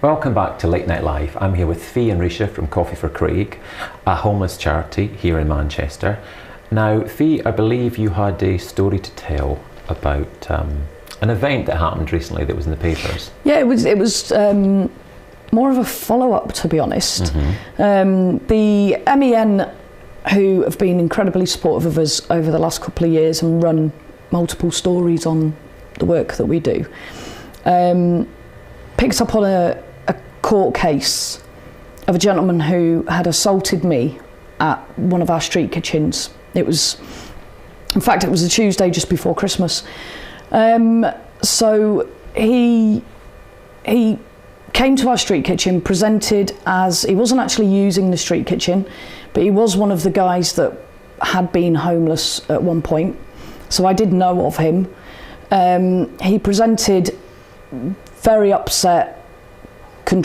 Welcome back to Late Night Live. I'm here with Fee and Risha from Coffee for Craig, a homeless charity here in Manchester. Now, Fee, I believe you had a story to tell about an event that happened recently that was in the papers. Yeah, it was more of a follow-up, to be honest. The MEN, who have been incredibly supportive of us over the last couple of years and run multiple stories on the work that we do, picked up on a court case of a gentleman who had assaulted me at one of our street kitchens. It was a Tuesday just before Christmas. So he came to our street kitchen, presented as, he wasn't actually using the street kitchen, but he was one of the guys that had been homeless at one point. So I did know of him. He presented very upset,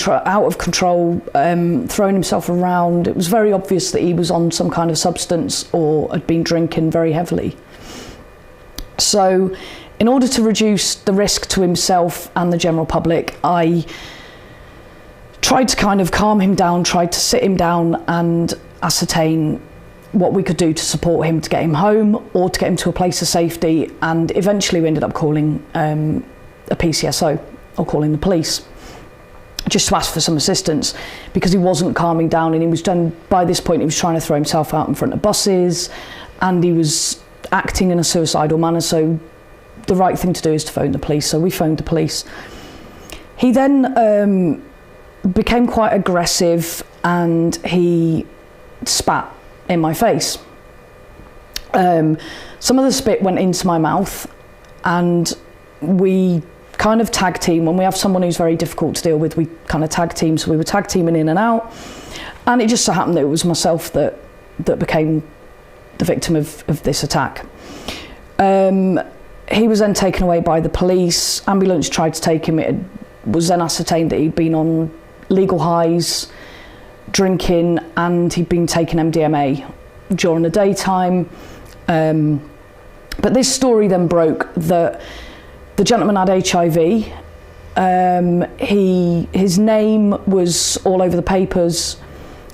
out of control, throwing himself around. It was very obvious that he was on some kind of substance or had been drinking very heavily. So in order to reduce the risk to himself and the general public, I tried to kind of calm him down, tried to sit him down and ascertain what we could do to support him to get him home or to get him to a place of safety. And eventually we ended up calling a PCSO or calling the police, just to ask for some assistance, because he wasn't calming down, and he was by this point he was trying to throw himself out in front of buses and he was acting in a suicidal manner. So the right thing to do is to phone the police. So we phoned the police. He then became quite aggressive and he spat in my face. Some of the spit went into my mouth, and we kind of tag team. When we have someone who's very difficult to deal with, we kind of tag team. So we were tag teaming in and out, and it just so happened that it was myself that became the victim of this attack. He was then taken away by the police. Ambulance tried to take him. It was then ascertained that he'd been on legal highs, drinking, and he'd been taking MDMA during the daytime. But this story then broke that the gentleman had HIV. His name was all over the papers.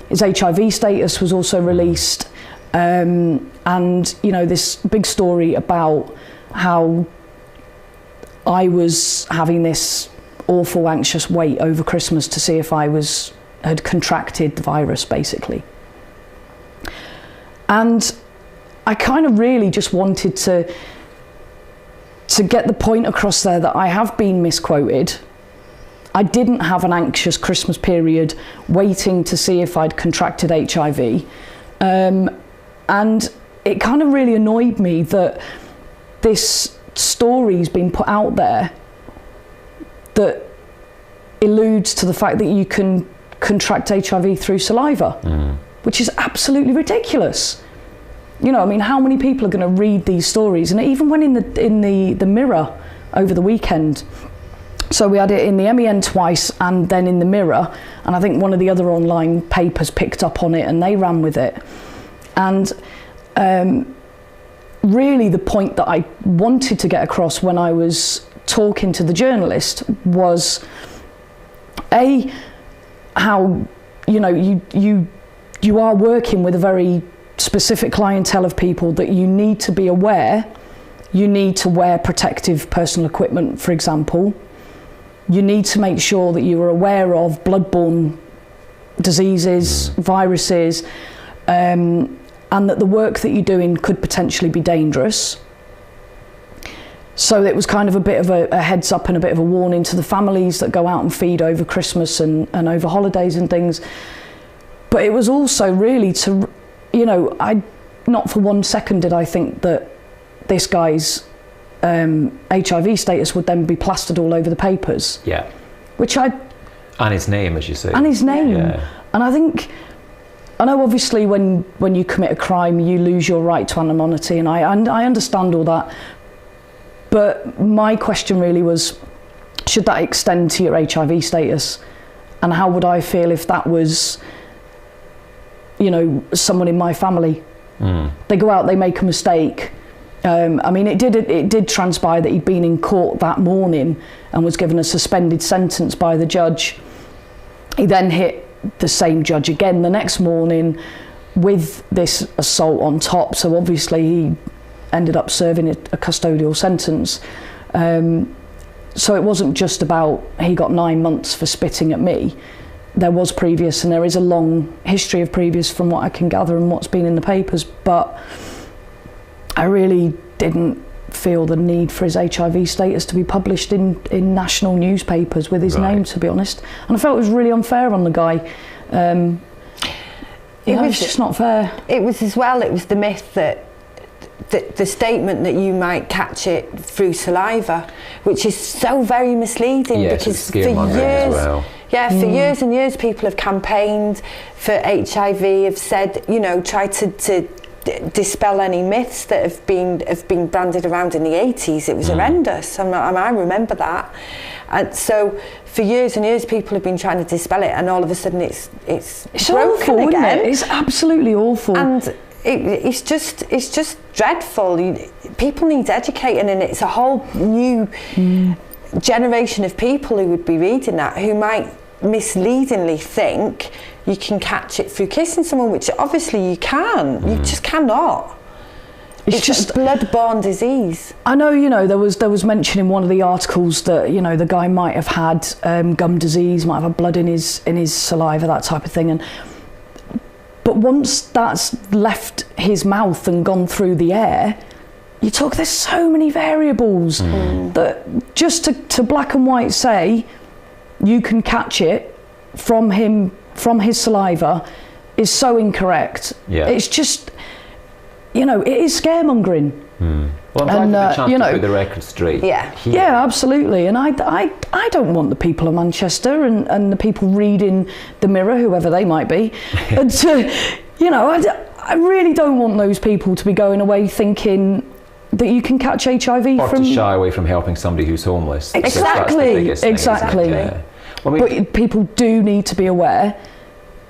His HIV status was also released. And, you know, this big story about how I was having this awful anxious wait over Christmas to see if I had contracted the virus, basically. And I kind of really just wanted to get the point across there that I have been misquoted. I didn't have an anxious Christmas period waiting to see if I'd contracted HIV. And it kind of really annoyed me that this story's been put out there that alludes to the fact that you can contract HIV through saliva, which is absolutely ridiculous. You know, I mean, how many people are going to read these stories? And it even went in the Mirror over the weekend. So we had it in the MEN twice and then in the Mirror, and I think one of the other online papers picked up on it and they ran with it. And really the point that I wanted to get across when I was talking to the journalist was how, you know, you are working with a very specific clientele of people that you need to be aware. You need to wear protective personal equipment, for example. You need to make sure that you are aware of bloodborne diseases, viruses, and that the work that you're doing could potentially be dangerous. So it was kind of a bit of a heads up and a bit of a warning to the families that go out and feed over Christmas and over holidays and things. But it was also really to, you know, not for 1 second did I think that this guy's HIV status would then be plastered all over the papers. Yeah. And his name, as you say. And his name. Yeah. And I know obviously when you commit a crime, you lose your right to anonymity, and I understand all that. But my question really was, should that extend to your HIV status? And how would I feel if that was, you know, someone in my family? They go out, they make a mistake. I mean, it did transpire that he'd been in court that morning and was given a suspended sentence by the judge He then hit the same judge again the next morning with this assault on top. So obviously he ended up serving a custodial sentence. So it wasn't just about he got 9 months for spitting at me. There was previous, and there is a long history of previous from what I can gather and what's been in the papers, but I really didn't feel the need for his HIV status to be published in national newspapers with his name, to be honest. And I felt it was really unfair on the guy. It's just not fair. It was as well, it was the myth that the statement that you might catch it through saliva, which is so very misleading, because for years, for years and years people have campaigned for HIV, have said, you know, tried to dispel any myths that have been branded around in the 80s. It was horrendous, and I remember that. And so for years and years people have been trying to dispel it, and all of a sudden it's broken awful, again. Isn't it? It's absolutely awful. And it's just dreadful. People need educating, and it's a whole new generation of people who would be reading that who might misleadingly think you can catch it through kissing someone, which obviously you can. You just cannot. It's just a blood-borne disease. I know, you know, there was mention in one of the articles that, you know, the guy might have had gum disease, might have had blood in his saliva, that type of thing. But once that's left his mouth and gone through the air, there's so many variables that just to black and white say you can catch it from his saliva is so incorrect. Yeah. It's just, you know, it is scaremongering. Well, I'm glad the chance to put the record straight. Yeah, absolutely. And I don't want the people of Manchester and the people reading the Mirror, whoever they might be, you know, I really don't want those people to be going away thinking that you can catch HIV or to shy away from helping somebody who's homeless. Exactly. Well, but people do need to be aware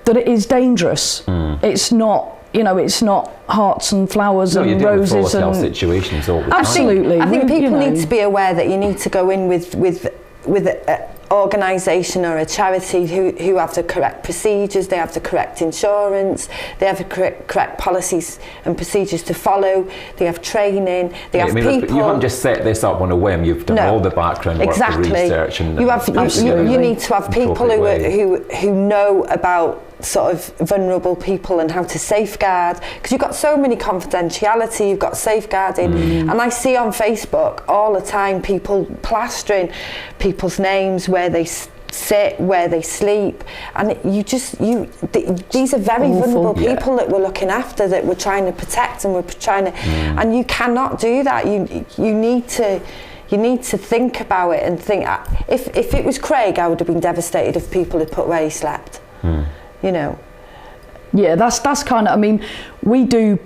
that it is dangerous. It's not, you know, it's not hearts and flowers and roses and situations all the time. Absolutely. I think people need to be aware that you need to go in with an organisation or a charity who have the correct procedures, they have the correct insurance, they have the correct policies and procedures to follow, they have training, they have people. You haven't just set this up on a whim, you've done all the background work, the research, and you need to have people who know about sort of vulnerable people and how to safeguard, because you've got so many confidentiality, you've got safeguarding, and I see on Facebook all the time people plastering people's names, where they sit, where they sleep, and these are very vulnerable people that we're looking after, that we're trying to protect, and we're trying to, and you cannot do that. You need to think about it and think, if it was Craig, I would have been devastated if people had put where he slept. You know. Yeah, that's kind of. I mean, we do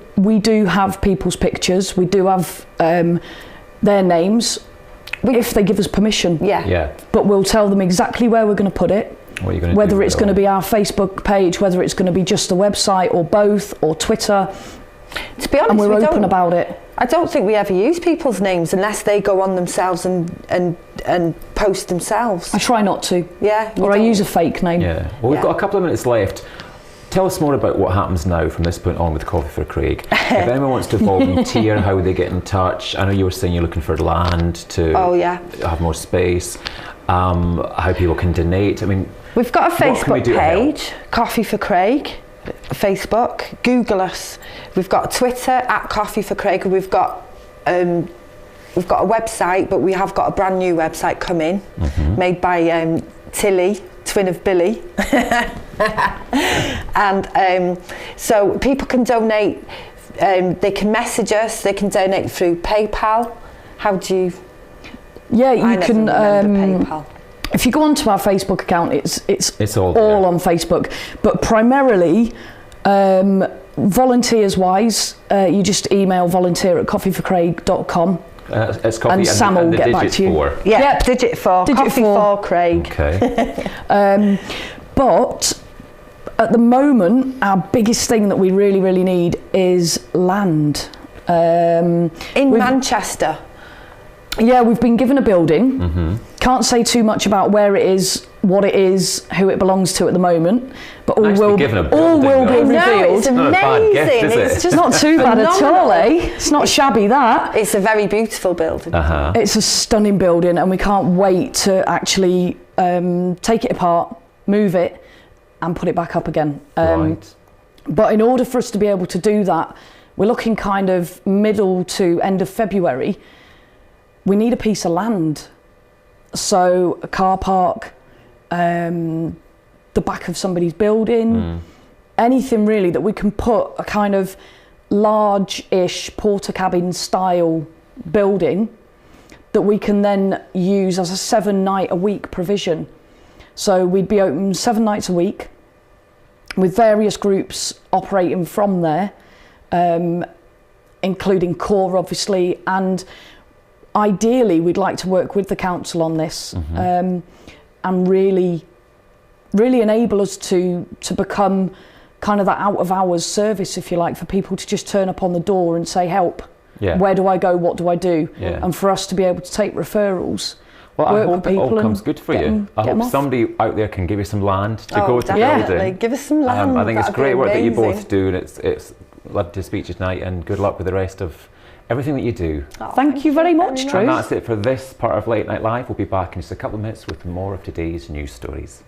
have people's pictures. We do have their names if they give us permission. Yeah. But we'll tell them exactly where we're going to put it. What you're going to whether do it's going to be our Facebook page, whether it's going to be just the website, or both, or Twitter. To be honest, and we're open about it. I don't think we ever use people's names unless they go on themselves and post themselves. I try not to. Yeah. Or I use a fake name. Yeah. Well, we've got a couple of minutes left. Tell us more about what happens now from this point on with Coffee for Craig. If anyone wants to volunteer, how would they get in touch? I know you were saying you're looking for land to have more space. How people can donate. I mean, we've got a Facebook page, Coffee for Craig. Facebook, Google us. We've got Twitter at Coffee for Craig. We've got a website, but we have got a brand new website coming, made by Tilly, twin of Billy. And so people can donate. They can message us. They can donate through PayPal. How do you? Yeah, you can. PayPal. If you go onto our Facebook account, it's all on Facebook, but primarily volunteers wise, you just email volunteer@coffeeforcraig.com. It's coffee and Sam will get back to you. 4. Yeah, digit 4. Coffee 4 Craig. Okay. But at the moment, our biggest thing that we really, really need is land. In Manchester. Yeah, we've been given a building a can't say too much about where it is, what it is, who it belongs to at the moment, but all Nice to be will given a all building, will be though. No, revealed. it's not a bad amazing. gift, is it? It's just Not too bad at all, phenomenal. eh? It's not shabby, that. It's a very beautiful building. Uh-huh. It's a stunning building, and we can't wait to actually take it apart, move it, and put it back up again. Right. But in order for us to be able to do that, we're looking kind of middle to end of February. We need a piece of land. So a car park, the back of somebody's building, anything really that we can put a kind of large-ish porter cabin style building that we can then use as a 7-night-a-week provision. So we'd be open 7 nights a week with various groups operating from there, including core obviously, and ideally we'd like to work with the council on this, and really enable us to become kind of that out of hours service, if you like, for people to just turn up on the door and say, help. Yeah. Where do I go? What do I do? Yeah. And for us to be able to take referrals. Well, I work hope with it all people comes and good for get you. them- I get them hope off. somebody out there can give you some land to Oh, go to definitely. building. Give us some land. I think it's That'd be great work that you amazing. both do, and it's lovely to speak to you tonight, and good luck with the rest of everything that you do. Oh, Thank you very much, much. Drew. And that's it for this part of Late Night Live. We'll be back in just a couple of minutes with more of today's news stories.